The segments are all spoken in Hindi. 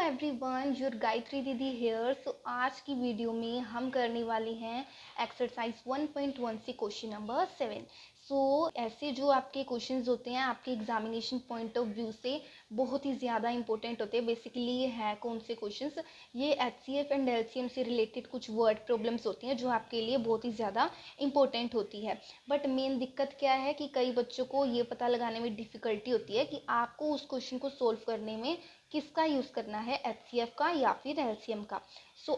एवरीवन, योर गायत्री दीदी हेयर। सो आज की वीडियो में हम करने वाले हैं एक्सरसाइज 1.1 से क्वेश्चन नंबर 7। ऐसे जो आपके क्वेश्चंस होते हैं आपके एग्जामिनेशन पॉइंट ऑफ व्यू से बहुत ही ज़्यादा इंपॉर्टेंट होते हैं। बेसिकली ये है कौन से क्वेश्चंस, ये एचसीएफ एंड एलसीएम से रिलेटेड कुछ वर्ड प्रॉब्लम्स होती हैं जो आपके लिए बहुत ही ज़्यादा इंपॉर्टेंट होती है। बट मेन दिक्कत क्या है कि कई बच्चों को ये पता लगाने में डिफ़िकल्टी होती है कि आपको उस क्वेश्चन को सोल्व करने में किसका यूज़ करना है, एचसीएफ का या फिर एलसीएम का।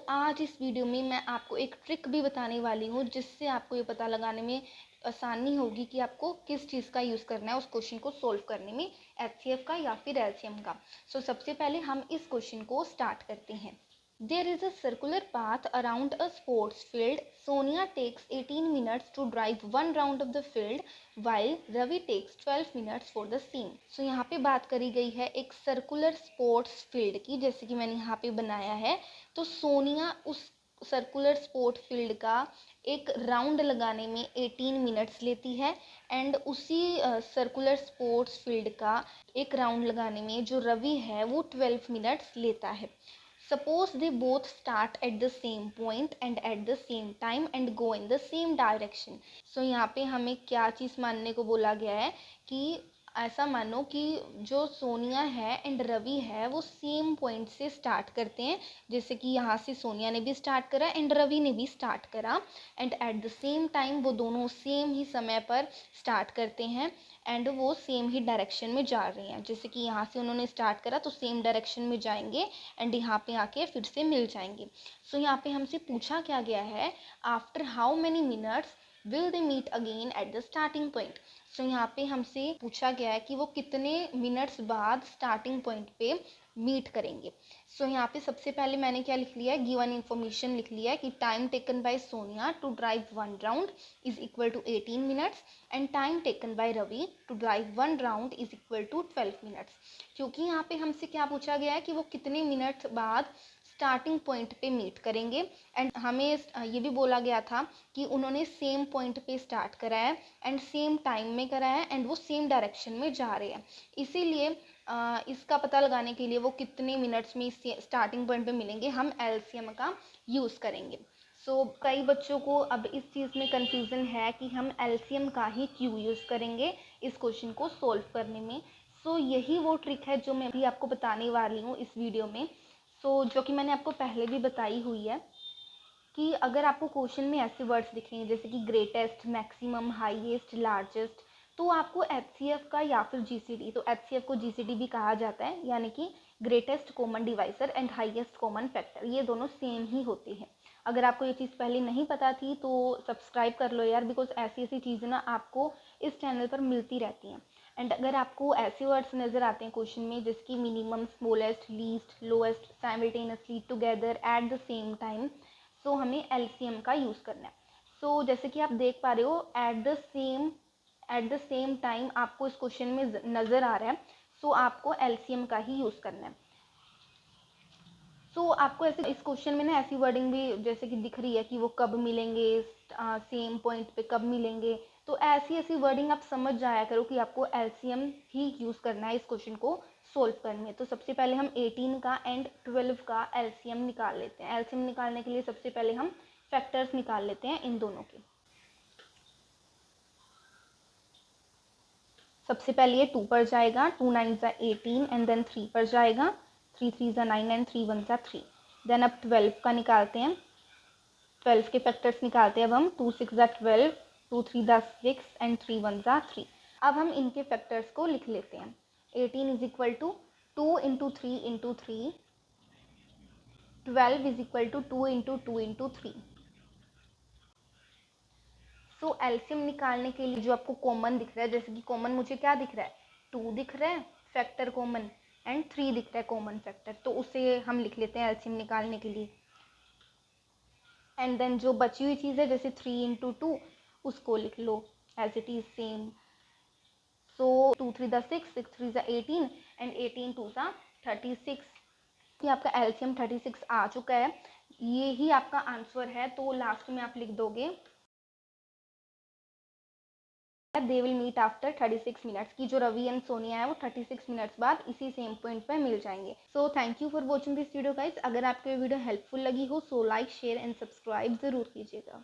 आज इस वीडियो में मैं आपको एक ट्रिक भी बताने वाली हूँ जिससे आपको ये पता लगाने में आसानी होगी कि आपको किस चीज़ का यूज़ करना है उस क्वेश्चन को सोल्व करने में, एचसीएफ का या फिर एलसीएम का। सबसे पहले हम इस क्वेश्चन को स्टार्ट करते हैं। There is a circular path around a sports field. Sonia takes 18 minutes to drive one round of the field, while Ravi takes 12 minutes for the same. यहाँ पे बात करी गई है एक सर्कुलर स्पोर्ट्स फील्ड की, जैसे कि मैंने यहाँ पे बनाया है। तो सोनिया उस सर्कुलर स्पोर्ट फील्ड का एक राउंड लगाने में 18 मिनट्स लेती है एंड उसी सर्कुलर स्पोर्ट्स फील्ड का एक राउंड लगाने में जो रवि है वो 12 मिनट्स लेता है। Suppose they both start at the same point and at the same time and go in the same direction. यहाँ पे हमें क्या चीज़ मानने को बोला गया है कि ऐसा मानो कि जो सोनिया है एंड रवि है वो सेम पॉइंट से स्टार्ट करते हैं, जैसे कि यहाँ से सोनिया ने भी स्टार्ट करा एंड रवि ने भी स्टार्ट करा and at the same time वो दोनों सेम ही समय पर स्टार्ट करते हैं एंड वो सेम ही डायरेक्शन में जा रहे हैं। जैसे कि यहाँ से उन्होंने स्टार्ट करा तो सेम डायरेक्शन में जाएंगे एंड यहाँ पे आके फिर से मिल जाएंगे। यहाँ पे हमसे पूछा क्या गया है, after how many minutes will they meet again at the starting point. यहाँ पे हमसे पूछा गया है कि वो कितने मिनट्स बाद स्टार्टिंग पॉइंट पे मीट करेंगे। यहाँ पे सबसे पहले मैंने क्या लिख लिया है, गिवन इन्फॉर्मेशन लिख लिया है कि time taken by Sonia to drive one round is equal to 18 minutes and time taken by Ravi to drive one round is equal to 12 minutes. क्योंकि यहाँ पे हमसे क्या पूछा गया है कि वो कितने मिनट्स बाद स्टार्टिंग पॉइंट पे मीट करेंगे एंड हमें ये भी बोला गया था कि उन्होंने सेम पॉइंट पे स्टार्ट करा है एंड सेम टाइम में करा है एंड वो सेम डायरेक्शन में जा रहे हैं। इसीलिए इसका पता लगाने के लिए वो कितने मिनट्स में स्टार्टिंग पॉइंट पे मिलेंगे हम एलसीएम का यूज़ करेंगे। कई बच्चों को अब इस चीज़ में कंफ्यूजन है कि हम एलसीएम का ही क्यों यूज़ करेंगे इस क्वेश्चन को सोल्व करने में। यही वो ट्रिक है जो मैं भी आपको बताने वाली हूँ इस वीडियो में। जो कि मैंने आपको पहले भी बताई हुई है कि अगर आपको क्वेश्चन में ऐसे वर्ड्स दिखेंगे जैसे कि ग्रेटेस्ट, मैक्सिमम, हाईएस्ट, लार्जेस्ट, तो आपको एचसीएफ का या फिर जीसीडी, तो एचसीएफ को जीसीडी भी कहा जाता है, यानी कि greatest common divisor and highest common factor, ये दोनों सेम ही होते हैं। अगर आपको ये चीज़ पहले नहीं पता थी तो सब्सक्राइब कर लो यार, बिकॉज ऐसी ऐसी चीज़ें ना आपको इस चैनल पर मिलती रहती हैं। एंड अगर आपको ऐसे वर्ड्स नज़र आते हैं क्वेश्चन में जैसे कि minimum, smallest, least, lowest, simultaneously, together, at the same time, हमें एलसीएम का यूज़ करना है। जैसे कि आप देख पा रहे हो एट द सेम टाइम आपको इस क्वेश्चन में नज़र आ रहा है, आपको एलसीएम का ही यूज़ करना है। आपको ऐसे इस क्वेश्चन में ना ऐसी वर्डिंग भी जैसे कि दिख रही है कि वो कब मिलेंगे, सेम पॉइंट पे कब मिलेंगे, तो ऐसी ऐसी वर्डिंग आप समझ जाया करो कि आपको एलसीएम ही यूज़ करना है इस क्वेश्चन को सोल्व करने में। सबसे पहले हम 18 का एंड 12 का एलसीएम निकाल लेते हैं। एलसीएम निकालने के लिए सबसे पहले हम फैक्टर्स निकाल लेते हैं इन दोनों के। सबसे पहले ये 2 पर जाएगा, 2 9 ज़ा 18 एंड देन 3 पर जाएगा, 3 3 ज़ा 9 एंड 3 1 ज़ा 3। देन अब 12 का निकालते हैं, 12 के फैक्टर्स निकालते हैं अब हम, 2 6 ज़ा 12, 2 3 ज़ा 6 एंड 3 1 ज़ा 3। अब हम इनके फैक्टर्स को लिख लेते हैं। 18 is equal to 2 into 3 into 3, 12 is equal to 2 into 2 into 3। LCM निकालने के लिए जो आपको कॉमन दिख रहा है, जैसे कि कॉमन मुझे क्या दिख रहा है, 2 दिख रहा है फैक्टर कॉमन एंड 3 दिख रहा है कॉमन फैक्टर, तो उसे हम लिख लेते हैं एलसीएम निकालने के लिए। एंड देन जो बची हुई चीज़ है जैसे 3 इंटू 2 उसको लिख लो एज इट इज़ सेम। 2 3 ज़ा 6, 6 3 ज़ा 18 एंड 18 2 ज़ा 36। कि आपका एलसीएम 36 आ चुका है, ये ही आपका आंसर है। लास्ट में आप लिख दोगे they will meet after 36 minutes की जो रवि एंड सोनिया है वो 36 मिनट्स बाद इसी सेम पॉइंट पे मिल जाएंगे। So thank you for watching this video guys. अगर आपको ये वीडियो हेल्पफुल लगी हो so like share and subscribe ज़रूर कीजिएगा।